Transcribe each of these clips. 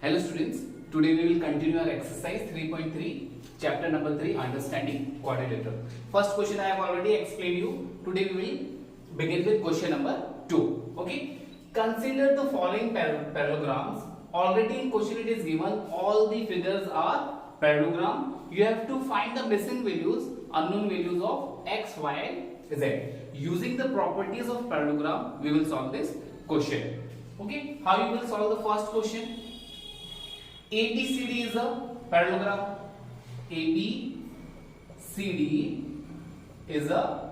Hello students, today we will continue our exercise 3.3, chapter number 3, understanding quadrilateral. First question I have already explained you. Today we will begin with question number 2. Okay, consider the following parallelograms. Already in question it is given all the figures are parallelogram. You have to find the missing values, unknown values of x, y and z. Using the properties of parallelogram, we will solve this question. Okay, how you will solve the first question? ABCD is a parallelogram. ABCD is a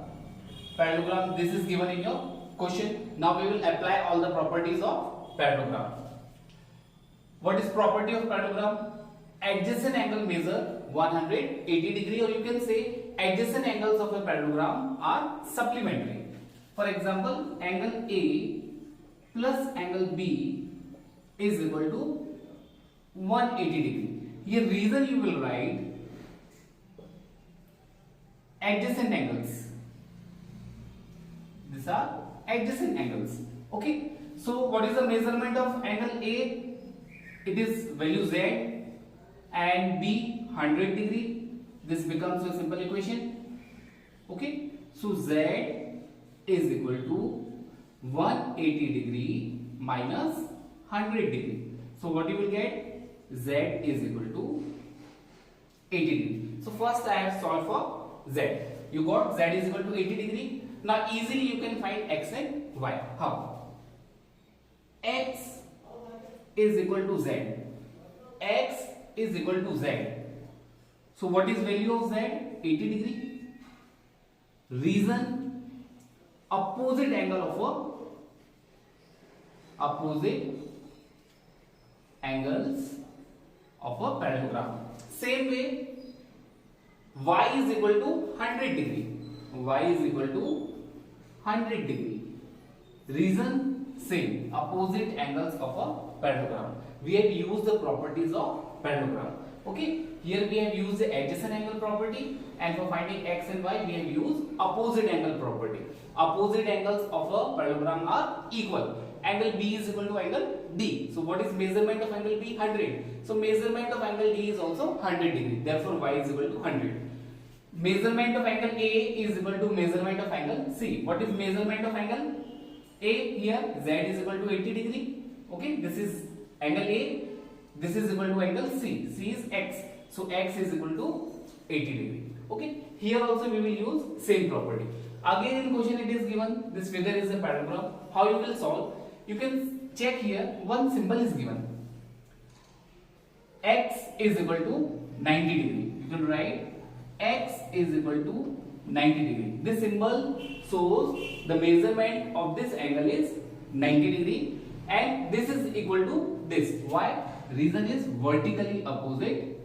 parallelogram. This is given in your question. Now we will apply all the properties of parallelogram. What is property of parallelogram? Adjacent angle measure 180 degree, or you can say adjacent angles of a parallelogram are supplementary. For example, angle A plus angle B is equal to 180 degree. Here reason you will write adjacent angles. These are adjacent angles. Okay. So what is the measurement of angle A? It is value Z, and B 100 degree. This becomes a simple equation. Okay. So Z is equal to 180 degree minus 100 degree. So what you will get? Z is equal to 80 degree. So first I have solved for Z. You got Z is equal to 80 degree. Now easily you can find X and Y. How? X is equal to Z. X is equal to Z. So what is value of Z? 80 degree. Reason? Opposite angle of opposite angles of a parallelogram. Same way, y is equal to 100 degree. Y is equal to 100 degree. Reason? Same. Opposite angles of a parallelogram. We have used the properties of parallelogram. Okay. Here we have used the adjacent angle property, and for finding x and y we have used opposite angle property. Opposite angles of a parallelogram are equal. Angle B is equal to angle D. So what is measurement of angle B? 100. So measurement of angle D is also 100 degree. Therefore y is equal to 100. Measurement of angle A is equal to measurement of angle C. What is measurement of angle A? Here Z is equal to 80 degree. Okay, this is angle A. This is equal to angle C. C is x. So x is equal to 80 degree. Okay, here also we will use same property. Again in question it is given this figure is a parallelogram. How you will solve? You can check here, one symbol is given. X is equal to 90 degree. You can write x is equal to 90 degree. This symbol shows the measurement of this angle is 90 degree, and this is equal to this. Why? Reason is vertically opposite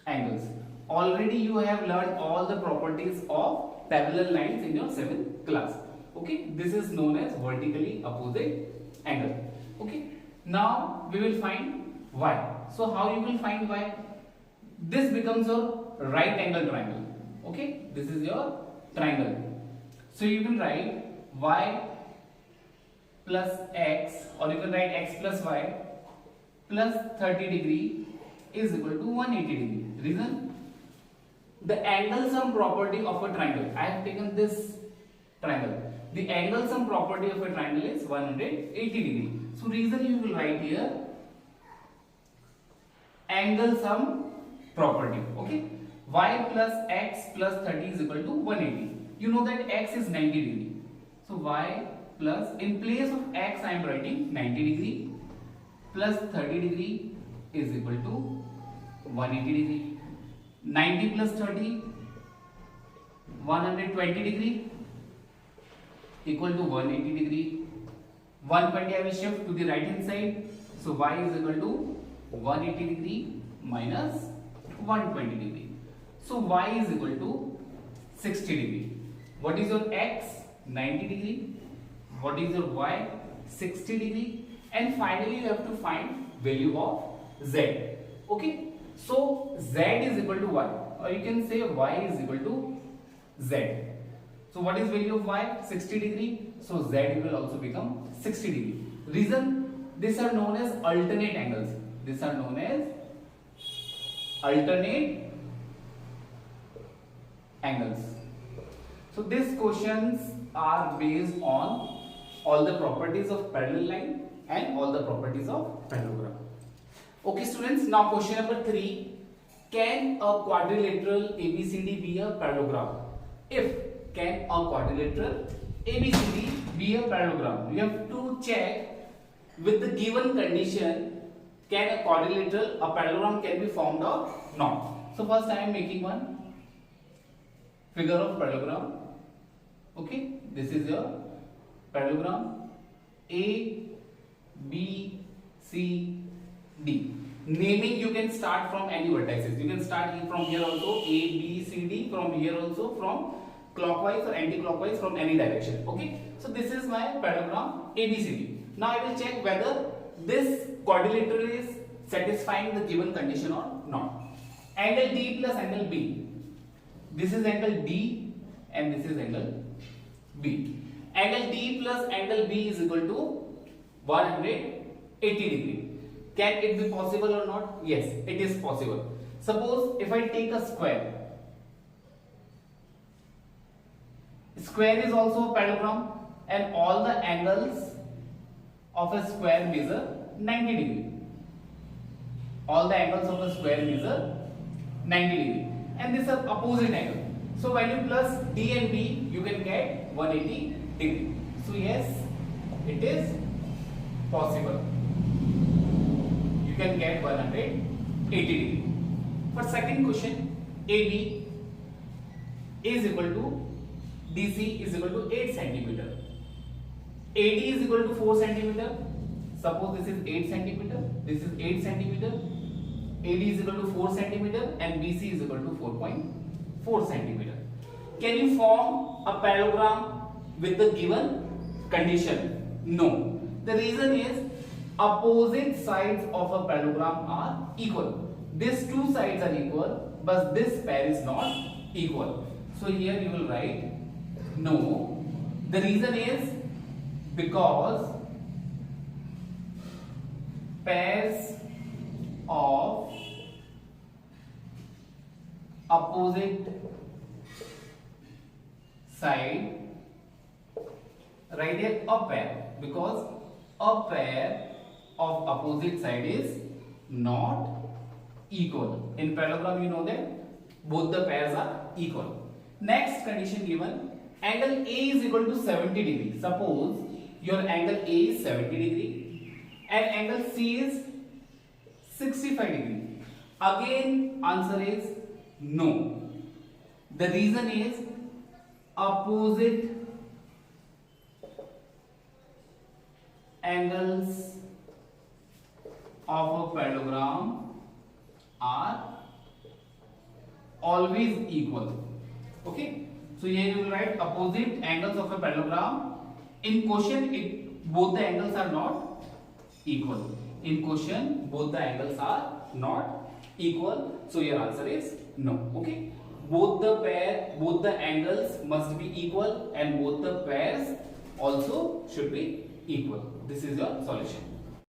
angles. Already you have learned all the properties of parallel lines in your 7th class. Okay, this is known as vertically opposite angle. Okay, now we will find y. So how you will find y? This becomes your right angle triangle. Okay, this is your triangle. So you can write y plus x, or you can write x plus y plus 30 degree is equal to 180 degree. Reason? The angle sum property of a triangle. I have taken this triangle. The angle sum property of a triangle is 180 degree. So reason you will write here angle sum property. Okay. Y plus x plus 30 is equal to 180. You know that x is 90 degree. So y plus, in place of x I am writing 90 degree plus 30 degree is equal to 180 degree. 90 plus 30, 120 degree equal to 180 degree. 120 I will shift to the right hand side. So y is equal to 180 degree minus 120 degree. So y is equal to 60 degree. What is your x? 90 degree. What is your y? 60 degree. And finally you have to find value of z. Okay. So z is equal to y, or you can say y is equal to z. So what is value of y? 60 degree. So z will also become 60 degree. Reason, these are known as alternate angles. These are known as alternate angles. So these questions are based on all the properties of parallel line and all the properties of parallelogram. Okay students, now question number 3. Can a quadrilateral ABCD be a parallelogram? If can a quadrilateral ABCD be a parallelogram? You have to check with the given condition, can a quadrilateral, a parallelogram can be formed or not. So first I am making one figure of parallelogram. Okay, this is your parallelogram A, B, C, D. Naming you can start from any vertices. You can start from here also, A, B, C, D, from here also, from clockwise or anti-clockwise, from any direction. Okay, so this is my parallelogram ABCD. Now I will check whether this quadrilateral is satisfying the given condition or not. Angle D plus angle B. This is angle D and this is angle B. Angle D plus angle B is equal to 180 degree. Can it be possible or not? Yes, it is possible. Suppose if I take a square. Square is also a parallelogram and all the angles of a square measure 90 degree. All the angles of a square measure 90 degree. And this is opposite angle. So value plus D and B you can get 180 degree. So yes, it is possible. You can get 180 degree. For second question, AB is equal to DC is equal to 8 centimeter. AD is equal to 4 centimeter. Suppose this is 8 centimeter. This is 8 centimeter. AD is equal to 4 centimeter and BC is equal to 4.4 centimeter. Can you form a parallelogram with the given condition? No. The reason is opposite sides of a parallelogram are equal. These two sides are equal, but this pair is not equal. So here you will write no. The reason is because pairs of opposite side, write here a pair, because a pair of opposite side is not equal. In parallelogram you know that both the pairs are equal. Next condition given, angle A is equal to 70 degree. Suppose your angle A is 70 degree and angle C is 65 degree. Again answer is no. The reason is opposite angles of a parallelogram are always equal. Okay, so here you will write opposite angles of a parallelogram. In question, both the angles are not equal. In question, both the angles are not equal. So your answer is no. Okay, both the angles must be equal and both the pairs also should be equal. This is your solution.